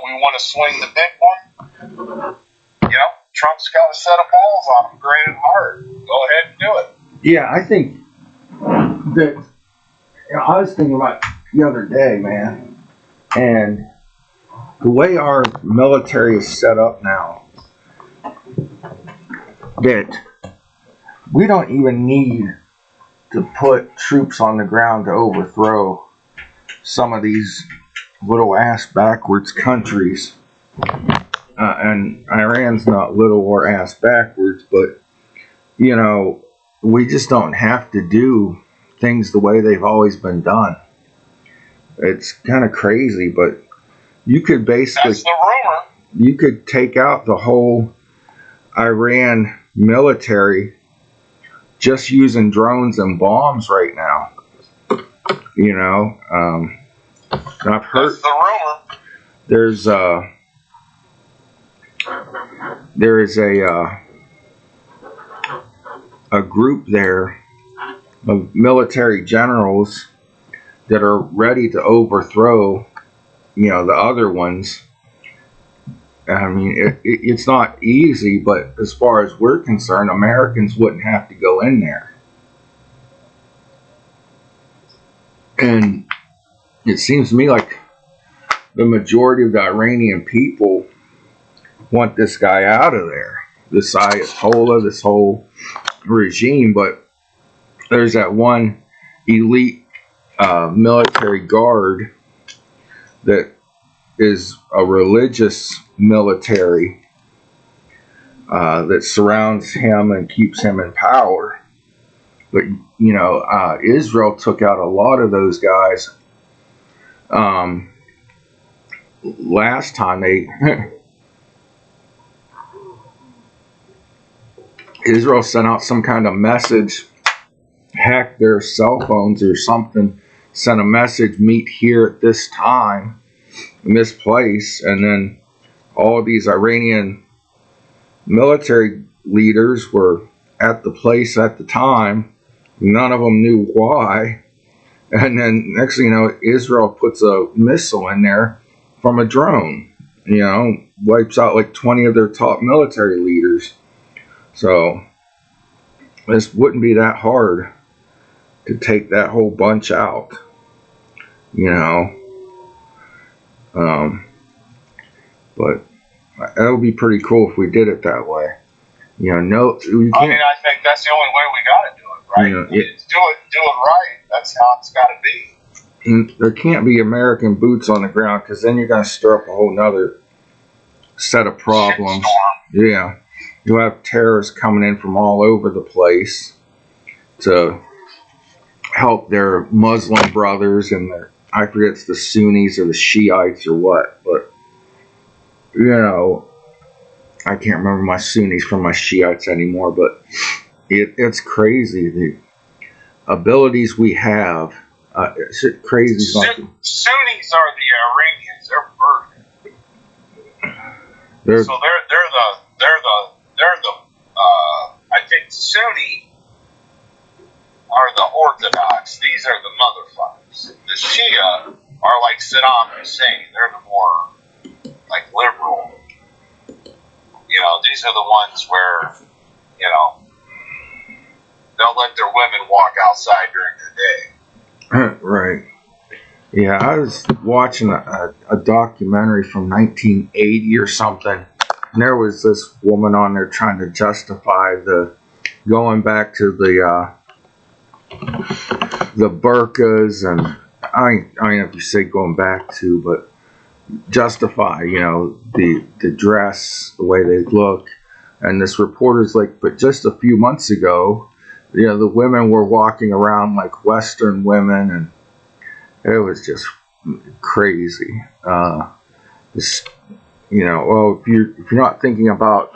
we want to swing the big one. Trump's got a set of balls on him, granted hard. Go ahead and do it. Yeah, I think that I was thinking about the other day, man, and the way our military is set up now, that we don't even need to put troops on the ground to overthrow some of these little ass backwards countries. And Iran's not little or ass backwards, but we just don't have to do things the way they've always been done. It's kind of crazy, but you could basically, that's the rumor. You could take out the whole Iran military just using drones and bombs right now. I've heard that's the rumor. There is a group there of military generals that are ready to overthrow, the other ones. I mean, it's not easy, but as far as we're concerned, Americans wouldn't have to go in there. And it seems to me like the majority of the Iranian people want this guy out of there, this Ayatollah, this whole regime. But there's that one elite military guard that is a religious military that surrounds him and keeps him in power. But Israel took out a lot of those guys last time. Israel sent out some kind of message, hacked their cell phones or something, sent a message, meet here at this time in this place, and then all of these Iranian military leaders were at the place at the time. None of them knew why. And then next thing you know, Israel puts a missile in there from a drone, wipes out like 20 of their top military leaders. So this wouldn't be that hard to take that whole bunch out, but that would be pretty cool if we did it that way. You can't. I think that's the only way we got to do it, right? Do it right. That's how it's got to be. And there can't be American boots on the ground, because then you're going to stir up a whole nother set of problems. Shitstorm. Yeah. You'll have terrorists coming in from all over the place to help their Muslim brothers and I forget it's the Sunnis or the Shiites or what, but I can't remember my Sunnis from my Shiites anymore, but it's crazy the abilities we have. It's crazy. Sunnis are the Iranians. They're version. So they're the I think Sunni are the Orthodox. These are the motherfuckers. The Shia are like Saddam Hussein. They're the more like liberal. These are the ones where they'll let their women walk outside during the day. Right. Yeah, I was watching a documentary from 1980 or something, and there was this woman on there trying to justify going back to the burqas, and I don't know if you say going back to, but justify, the dress, the way they look. And this reporter's like, but just a few months ago, the women were walking around like Western women, and it was just crazy. If you're not thinking about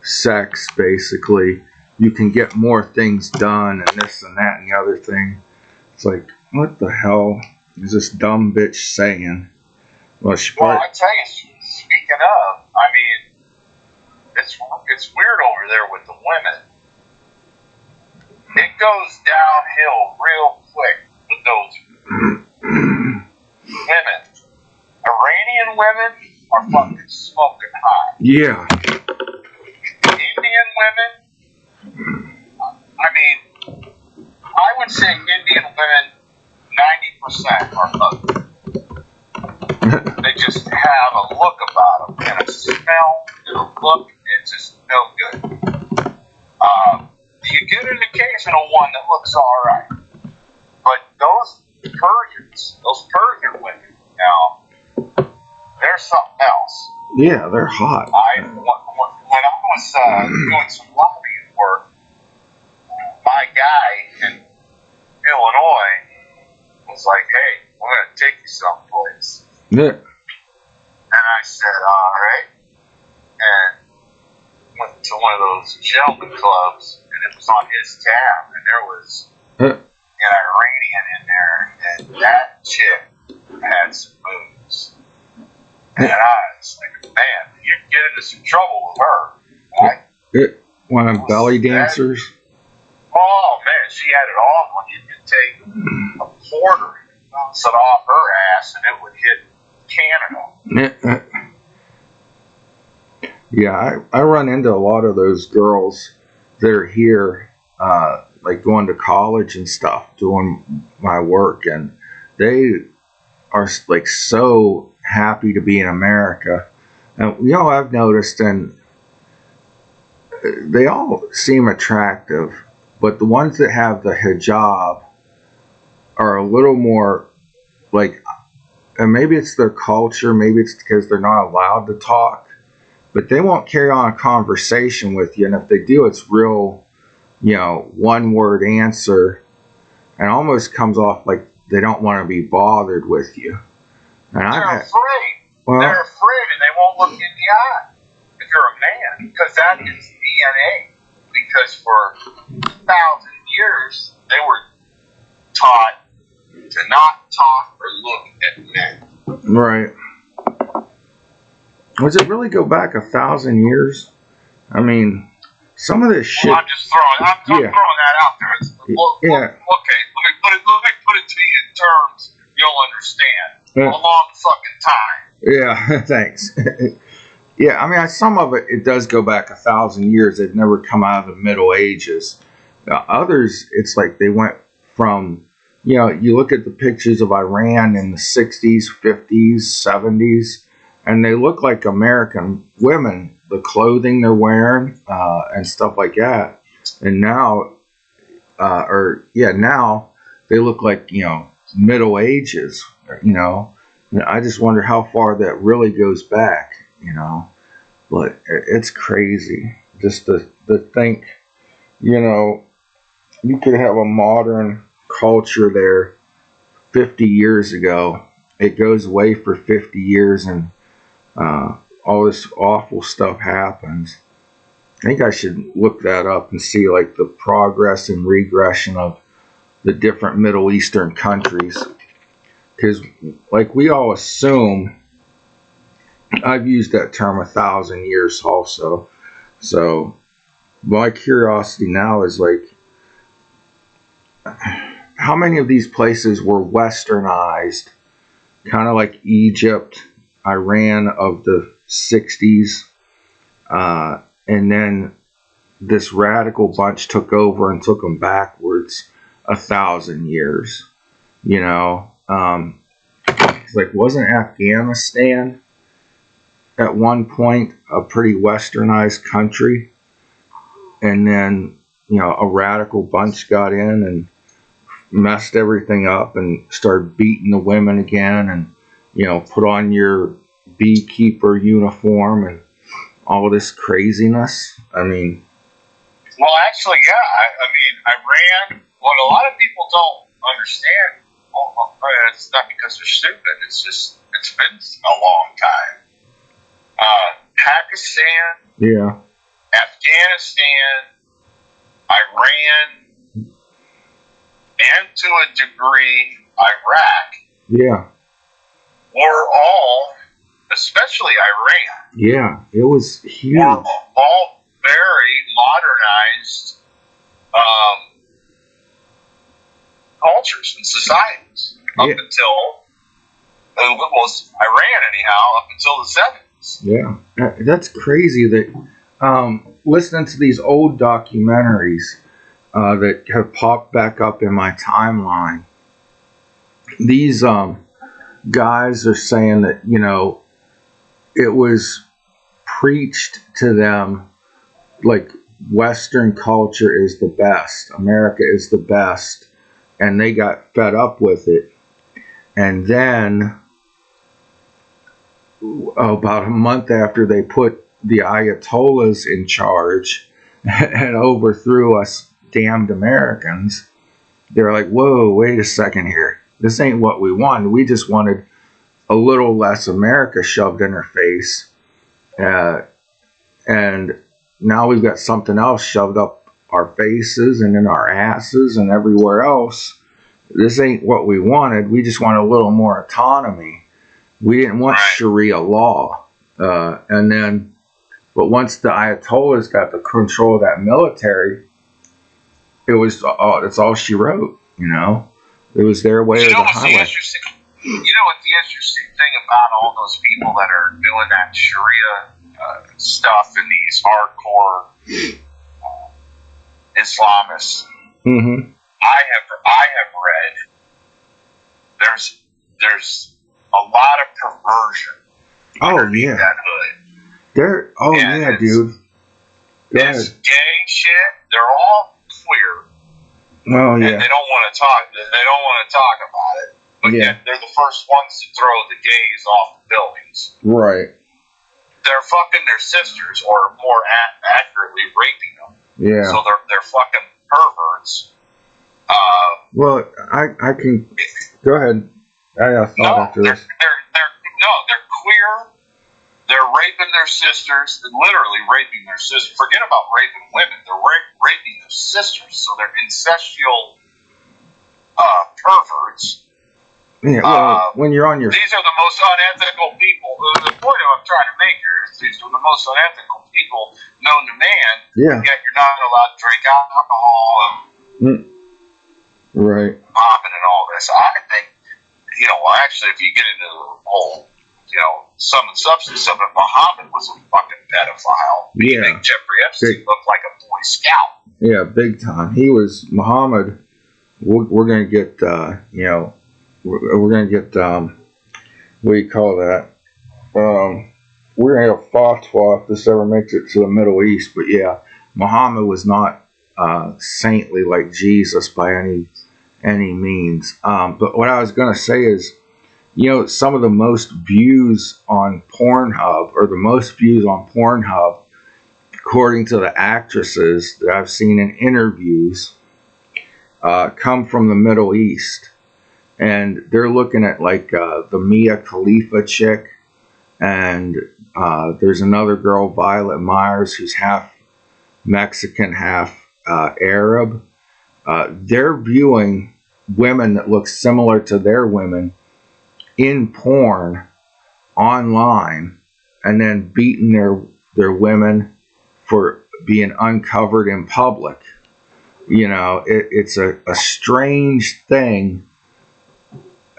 sex, basically, you can get more things done, and this and that and the other thing. It's like, what the hell is this dumb bitch saying? Well, I tell you, speaking of, it's weird over there with the women. It goes downhill real quick with those women. Iranian women are fucking smoking hot. Yeah. Indian women, I mean, I would say Indian women, 90% are ugly. They just have a look about them, and a smell, and a look, it's just no good. You get an occasional one that looks alright. But those Persian women, now, they're something else. Yeah, they're hot. When I was doing some lobbying work, my guy in Illinois was like, hey, we're going to take you someplace. Yeah. And I said, all right. And went to one of those gentleman clubs, and it was on his tab, and there was an Iranian in there, and that chick had some moves. And I was like, man, you'd get into some trouble with her. Right? One of belly dancers. Oh man, she had it all. When you could take a quarter and bounce it off her ass, and it would hit Canada. Yeah, I run into a lot of those girls that are here, like going to college and stuff, doing my work, and they are like so happy to be in America. And I've noticed, and they all seem attractive, but the ones that have the hijab are a little more like, and maybe it's their culture, maybe it's because they're not allowed to talk, but they won't carry on a conversation with you, and if they do, it's real, one word answer, and almost comes off like they don't want to be bothered with you. And they're afraid. They're afraid, and they won't look in the eye if you're a man, because that is DNA. Because for 2,000 years, they were taught to not talk or look at men. Right. Does it really go back 1,000 years? I mean, some of this shit. Well, I'm throwing that out there. Yeah. Okay, let me put it to you in terms you'll understand. A long fucking time. Yeah, thanks. Yeah, I mean, some of it does go back 1,000 years. They've never come out of the Middle Ages. Others, it's like they went from, you look at the pictures of Iran in the 60s, 50s, 70s, and they look like American women, the clothing they're wearing and stuff like that. And now, now they look like, Middle Ages, I just wonder how far that really goes back, but it's crazy just to think, you could have a modern culture there 50 years ago. It goes away for 50 years and all this awful stuff happens. I think I should look that up and see like the progress and regression of the different Middle Eastern countries. Because like we all assume, I've used that term 1,000 years also. So my curiosity now is like, how many of these places were westernized, kind of like Egypt, Iran of the 60s, and then this radical bunch took over and took them backwards 1,000 years. It's like, wasn't Afghanistan at one point a pretty westernized country, and then a radical bunch got in and messed everything up and started beating the women again, and put on your beekeeper uniform and all this craziness. I mean, well, actually, yeah. I mean, Iran. What a lot of people don't understand. It's not because they're stupid. It's just it's been a long time. Pakistan, yeah, Afghanistan, Iran, and to a degree, Iraq. Yeah. Were all, especially Iran. Yeah, it was huge. Were all very modernized cultures and societies up until was Iran anyhow up until the 70s. Yeah, that's crazy. That listening to these old documentaries that have popped back up in my timeline. These guys are saying that it was preached to them like Western culture is the best, America is the best, and they got fed up with it. And then about a month after they put the Ayatollahs in charge and overthrew us damned Americans, they're like, whoa, wait a second here. This ain't what we wanted. We just wanted a little less America shoved in our face. And now we've got something else shoved up our faces and in our asses and everywhere else. This ain't what we wanted. We just want a little more autonomy. We didn't want Sharia law. But once the Ayatollahs got the control of that military, it's all she wrote, It was their way or the highway. You know what the interesting thing about all those people that are doing that Sharia stuff and these hardcore Islamists? Mm-hmm. I have read there's a lot of perversion. Oh yeah. That hood. Dude. This gay shit. They're all queer. Oh yeah. And they don't want to talk. They don't want to talk about it. But yet they're the first ones to throw the gays off the buildings. Right. They're fucking their sisters, or more accurately, raping them. Yeah. So they're fucking perverts. Well, I can go ahead. I got a thought after this. They're queer. They're raping their sisters. They're literally raping their sisters. Forget about raping women. They're raping their sisters. So they're incestual perverts. Yeah, well, when you're on your... These are the most unethical people. The point I'm trying to make here is these are the most unethical people known to man. Yeah. Yet you're not allowed to drink alcohol and right. popping and all this. I think, actually, if you get into the whole, some of the substance of it, Muhammad was a fucking pedophile. Yeah. You think Jeffrey Epstein looked like a Boy Scout? Yeah, big time. He was Muhammad. We're going to get, we're going to get, what do you call that? We're going to get a fatwa if this ever makes it to the Middle East. But yeah, Muhammad was not saintly like Jesus by any means. But what I was going to say is, some of the most views on Pornhub, or the most views on Pornhub, according to the actresses that I've seen in interviews, come from the Middle East. And they're looking at like the Mia Khalifa chick, and there's another girl, Violet Myers, who's half Mexican, half Arab. They're viewing women that look similar to their women in porn online, and then beating their women for being uncovered in public. It's a strange thing.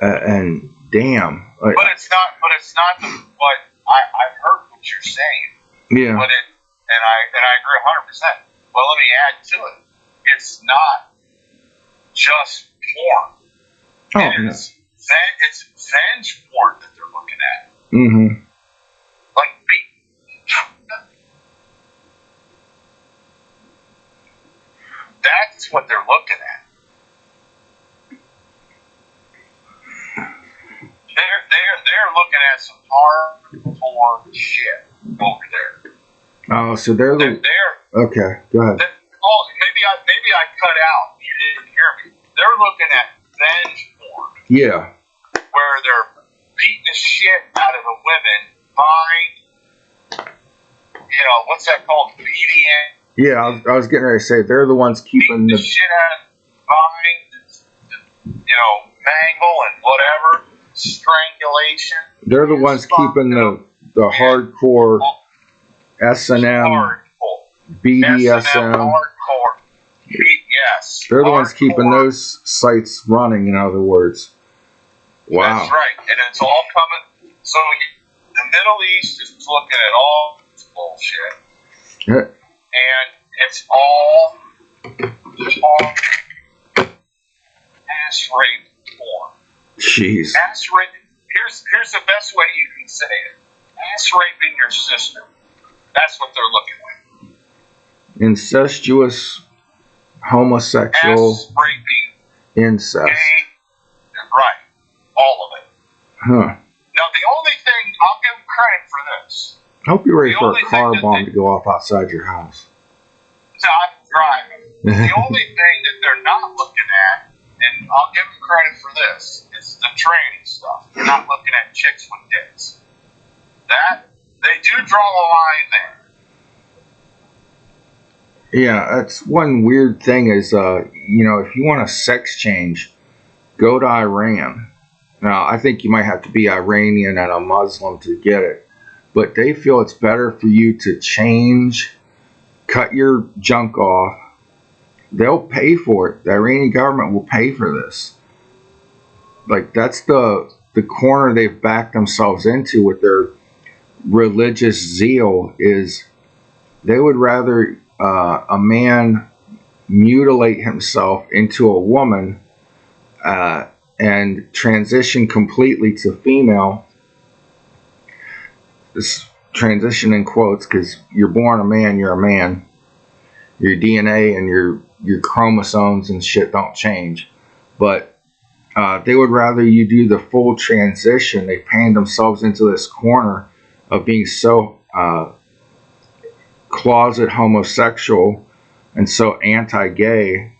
And damn. But it's not what I've heard what you're saying. Yeah. But I agree 100%. But let me add to it. It's not just porn. It's revenge porn that they're looking at. Mm-hmm. Like that's what they're looking at. They're looking at some hardcore shit over there. Oh, so they're okay. Go ahead. Maybe I cut out. You didn't hear me. They're looking at revenge porn. Yeah. Where they're beating the shit out of the women, buying, what's that called? BDN. Yeah, I was getting ready to say they're the ones keeping the shit out of buying, mangle and whatever. Strangulation. They're the ones keeping the hardcore S&M, BDSM. Yes. They're the ones keeping those sites running, in other words. Wow. That's right. And it's all coming. So the Middle East is looking at all this bullshit. Yeah. And it's all ass rape porn. Jeez. Ass rape. Here's the best way you can say it. Ass raping your sister. That's what they're looking at. Incestuous, homosexual, Ass raping, incest. gay, right. All of it. Huh. Now, the only thing, I'll give them credit for this. I hope you're ready The for only a car thing that bomb they- to go off outside your house. I'm driving. The only thing that they're not looking at, and I'll give them credit for this, is the tranny stuff. They're not looking at chicks with dicks. That, they do draw a line there. Yeah, that's one weird thing is, if you want a sex change, go to Iran. Now, I think you might have to be Iranian and a Muslim to get it. But they feel it's better for you to change, cut your junk off. They'll pay for it. The Iranian government will pay for this. Like, that's the corner they've backed themselves into with their religious zeal is they would rather a man mutilate himself into a woman and transition completely to female. This transition in quotes because you're born a man, you're a man. Your DNA and your chromosomes and shit don't change. But they would rather you do the full transition. They painted themselves into this corner of being so closet homosexual and so anti-gay.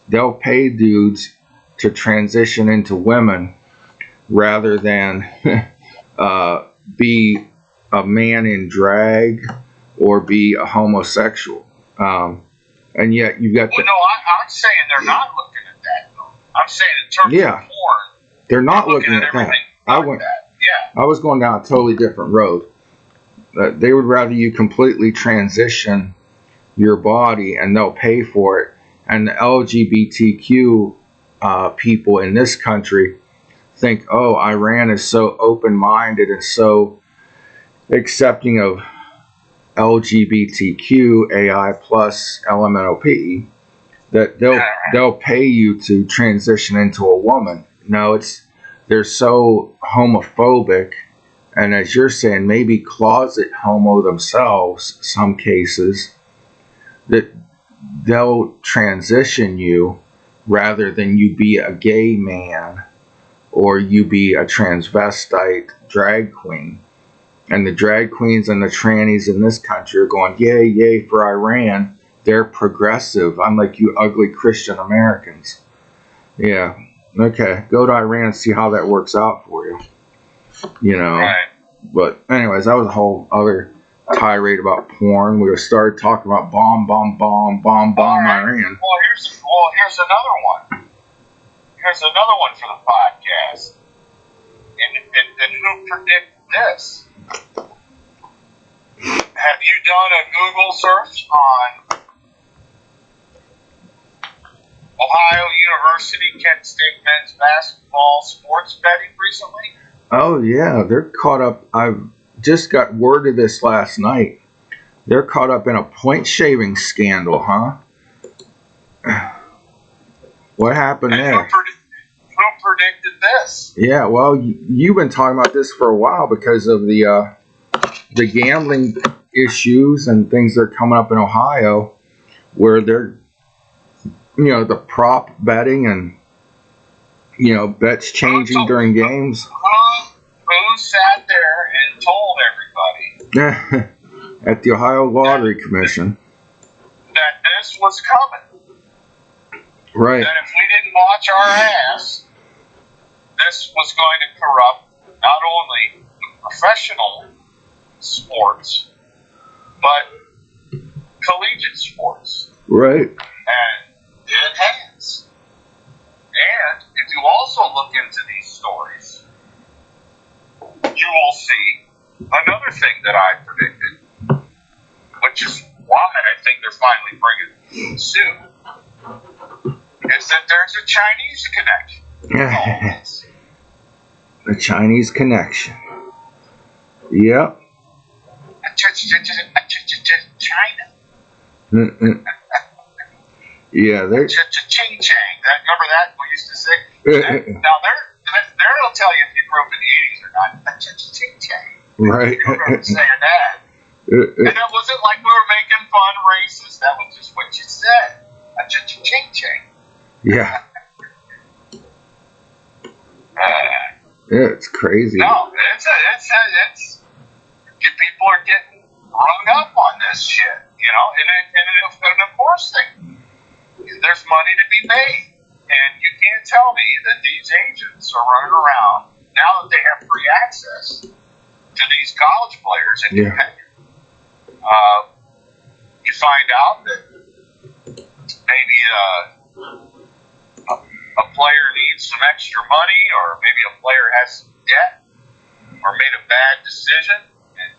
They'll pay dudes to transition into women rather than be a man in drag or be a homosexual. And yet you've got Well, no, I'm saying they're not looking at that, though. I'm saying in terms of porn, they're not looking at everything that. like that. Yeah. I was going down a totally different road. They would rather you completely transition your body and they'll pay for it. And the LGBTQ people in this country think, oh, Iran is so open-minded and so accepting of LGBTQ, AI plus, LMNOP, that they'll pay you to transition into a woman. No, they're so homophobic, and as you're saying, maybe closet homo themselves, some cases, that they'll transition you rather than you be a gay man or you be a transvestite drag queen. And the drag queens and the trannies in this country are going, yay, yay for Iran. They're progressive. I'm like you ugly Christian Americans. Yeah. Okay. Go to Iran and see how that works out for you. Right. But anyways, that was a whole other tirade about porn. We started talking about bomb Right. Iran. Well, here's another one. Here's another one for the podcast. And who predicted this? Have you done a Google search on Ohio University Kent State men's basketball sports betting recently? Oh yeah, they're caught up. I've just got word of this last night. They're caught up in a point shaving scandal, huh? What happened And there? who predicted this? Yeah, well, you've been talking about this for a while because of the gambling issues and things that are coming up in Ohio, where they're, the prop betting and, bets changing during games. Who sat there and told everybody At the Ohio Lottery Commission. that this was coming? Right. That if we didn't watch our ass, this was going to corrupt not only professional sports, but collegiate sports. Right. And it has. And if you also look into these stories, you will see another thing that I predicted, which is why I think they're finally bringing it soon, is that there's a Chinese connection in all this. The Chinese connection. Yep. China. Yeah, they're. Ching chang. Remember that we used to say. Now they'll tell you if you grew up in the '80s or not. Ching chang. Right. You remember saying that. And it wasn't like we were making fun racist. That was just what you said. Ching chang. Yeah. Yeah, it's crazy. No, it's people are getting hung up on this shit, and of course there's money to be made, and you can't tell me that these agents are running around now that they have free access to these college players, and you find out that maybe a player needs some extra money, or maybe a player has some debt, or made a bad decision, and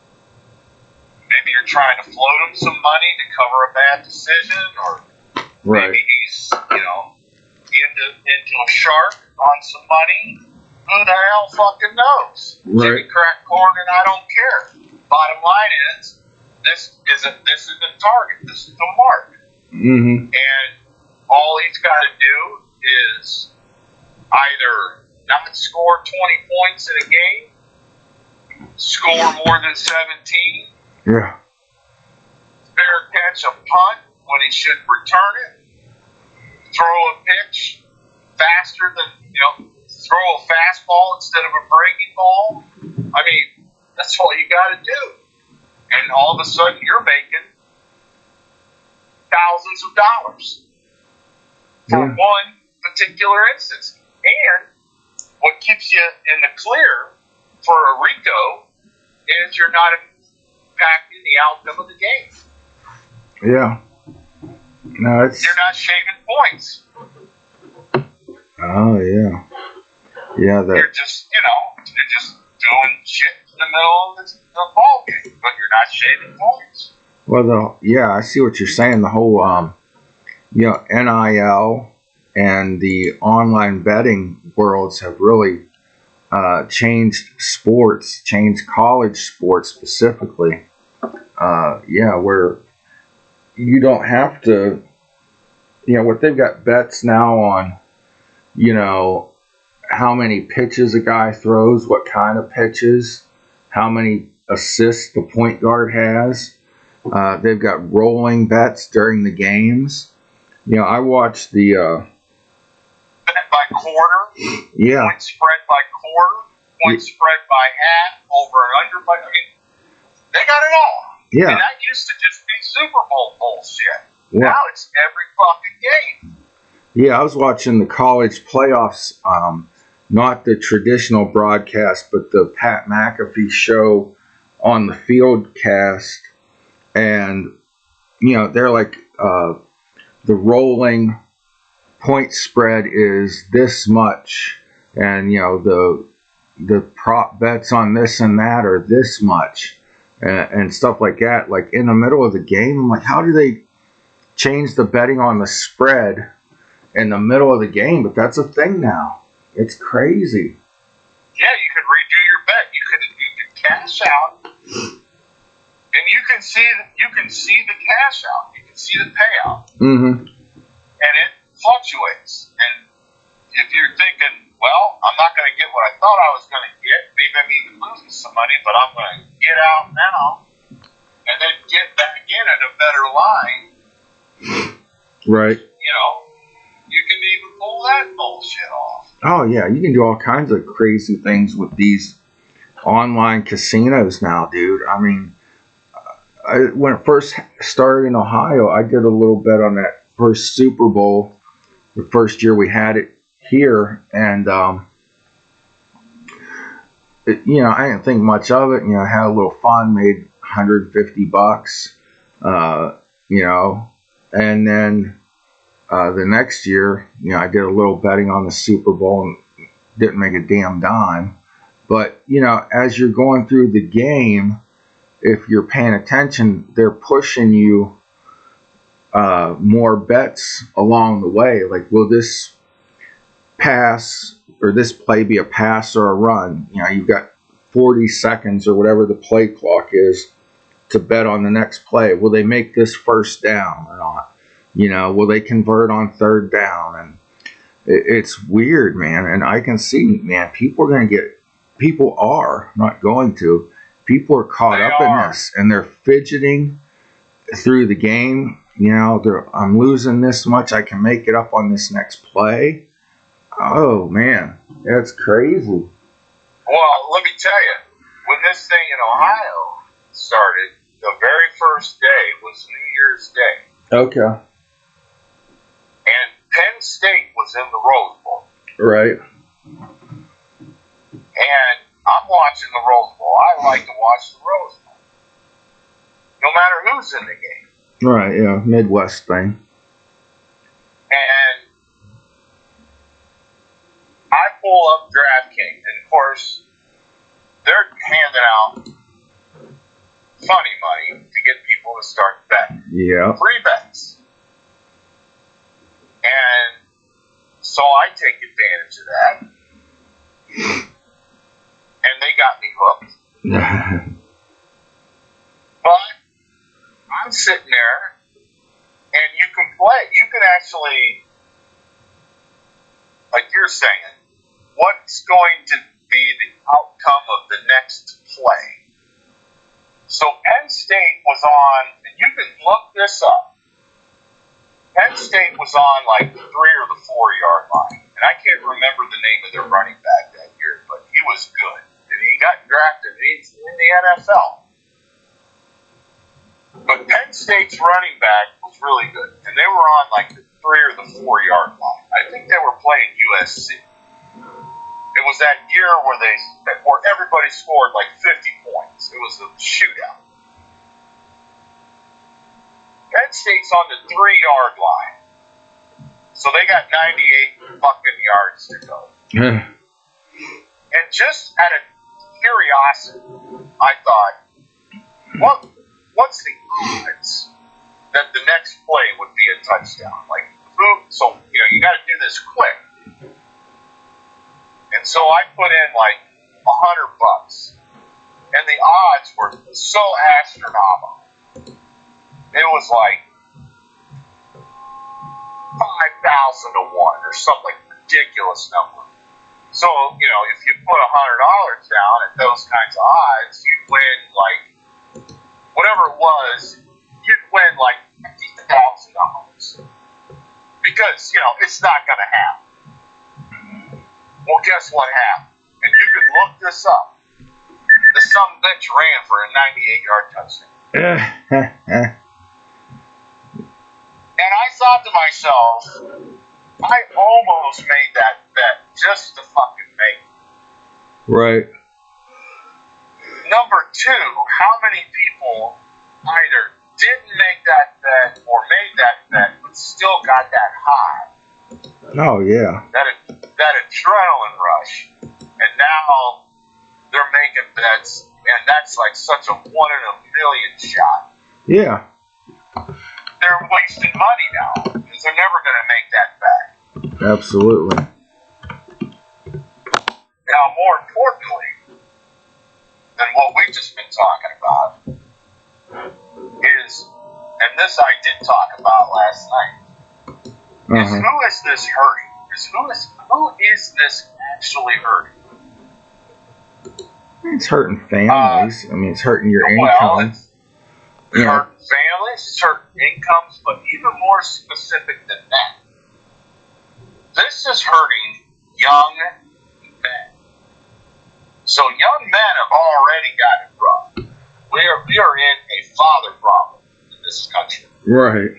maybe you're trying to float him some money to cover a bad decision, or maybe he's, into a shark on some money. Who the hell fucking knows? Right. Jimmy crack corn, and I don't care. Bottom line is, this is the target. This is the mark. Mm-hmm. And all he's got to do is either not score 20 points in a game, score more than 17, yeah, fair catch a punt when he should return it, throw a pitch faster than, throw a fastball instead of a breaking ball. I mean, that's all you got to do. And all of a sudden you're making thousands of dollars for one particular instance. And what keeps you in the clear for a RICO is you're not impacting the outcome of the game. Yeah. No, you're not shaving points. Oh yeah. Yeah, you're just doing shit in the middle of the ball game, but you're not shaving points. Well, I see what you're saying. The whole, NIL and the online betting worlds have really changed sports, changed college sports specifically. Where you don't have to, what they've got bets now on, how many pitches a guy throws, what kind of pitches, how many assists the point guard has. They've got rolling bets during the games. I watched the bet by quarter. Yeah. Point spread by quarter. Point spread by half. Over and under by. I mean, they got it all. Yeah. And that used to just be Super Bowl bullshit. Yeah. Now it's every fucking game. Yeah, I was watching the college playoffs. Not the traditional broadcast, but the Pat McAfee show on the field cast. And, they're like, the rolling point spread is this much. And, the prop bets on this and that are this much. And stuff like that. Like, in the middle of the game, I'm like, how do they change the betting on the spread in the middle of the game? But that's a thing now. It's crazy. Yeah, you could redo your bet. You could cash out, and you can see the cash out. You can see the payout, mm-hmm. and it fluctuates. And if you're thinking, well, I'm not going to get what I thought I was going to get, maybe I'm even losing some money, but I'm going to get out now, and then get back in at a better line. Right. You can even pull that bullshit off. Oh, yeah. You can do all kinds of crazy things with these online casinos now, dude. I mean, when it first started in Ohio, I did a little bet on that first Super Bowl, the first year we had it here. And, I didn't think much of it. I had a little fun, made $150, and then the next year, I did a little betting on the Super Bowl and didn't make a damn dime. But, as you're going through the game, if you're paying attention, they're pushing you more bets along the way. Like, will this pass or this play be a pass or a run. You know, you've got 40 seconds or whatever the play clock is to bet on the next play. Will they make this first down or not? You know, will they convert on third down? And it's weird, man. And I can see, man, people are not going to. People are caught up in this, and they're fidgeting through the game. You know, I'm losing this much. I can make it up on this next play. Oh, man, that's crazy. Well, let me tell you, when this thing in Ohio started, the very first day was New Year's Day. Okay. And Penn State was in the Rose Bowl. Right. And I'm watching the Rose Bowl. I like to watch the Rose Bowl, no matter who's in the game. Right, yeah, Midwest thing. And I pull up DraftKings, and of course, they're handing out funny money to get people to start betting. Yeah. Free bets. And so I take advantage of that. And they got me hooked. But I'm sitting there, and you can play. You can actually, like you're saying, what's going to be the outcome of the next play? So Penn State was on, and you can look this up. Penn State was on like the 3 or the 4 yard line. And I can't remember the name of their running back that year, but he was good. And he got drafted. He's in the NFL. But Penn State's running back was really good. And they were on like the 3 or the 4 yard line. I think they were playing USC. It was that year where everybody scored like 50 points. It was a shootout. Penn State's on the 3 yard line. So they got 98 fucking yards to go. And just out of curiosity, I thought, what's the odds that the next play would be a touchdown? Like, so, you know, you got to do this quick. And so I put in like $100, and the odds were so astronomical. It was like 5,000 to 1 or some like ridiculous number. So, you know, if you put $100 down at those kinds of odds, you'd win like whatever it was. You'd win like $50,000 because you know it's not going to happen. Well, guess what happened? And you can look this up. The some bitch ran for a 98-yard touchdown. And I thought to myself, I almost made that bet just to fucking make it. Right. Number 2, how many people either didn't make that bet or made that bet but still got that high? Oh, yeah. That adrenaline rush. And now they're making bets, and that's like such a 1 in a million shot. Yeah. They're wasting money now because they're never going to make that back. Absolutely. Now, more importantly than what we've just been talking about is, and this I did talk about last night, is who is this hurting? Who is this actually hurting? It's hurting families. I mean, it's hurting your income. It's hurting families, it's hurting incomes, but even more specific than that, this is hurting young men. So young men have already got it rough. We are in a father problem in this country. Right.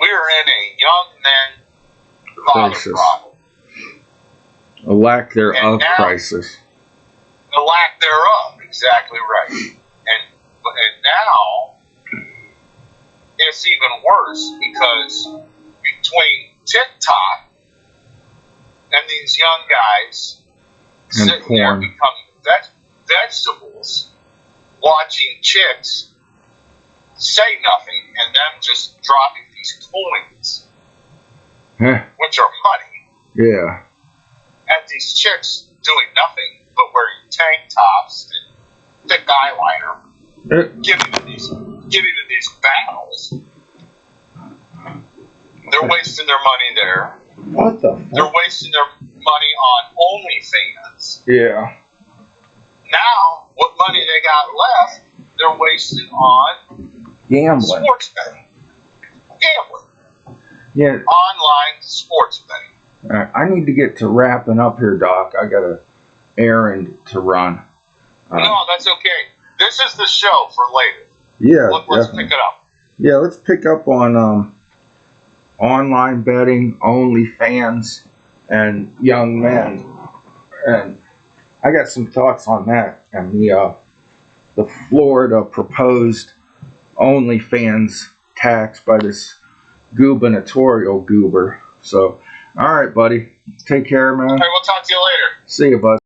We are in a young men father problem. A lack thereof crisis. The lack thereof, exactly right. And now it's even worse because between TikTok and these young guys sitting there becoming vegetables, watching chicks say nothing, and them just dropping these coins, which are money. Yeah. at these chicks doing nothing but wearing tank tops and thick eyeliner, getting in these battles. They're wasting their money there. What the fuck? They're wasting their money on OnlyFans. Yeah. Now, what money they got left, they're wasting on Gambling. sports betting. Gambling. Yeah. Online sports betting. I need to get to wrapping up here, Doc. I got an errand to run. No, that's okay. This is the show for later. Yeah. Let's pick it up. Yeah, let's pick up on online betting, OnlyFans, and young men. And I got some thoughts on that and the Florida proposed OnlyFans tax by this gubernatorial goober. So, all right, buddy. Take care, man. All right, we'll talk to you later. See you, bud.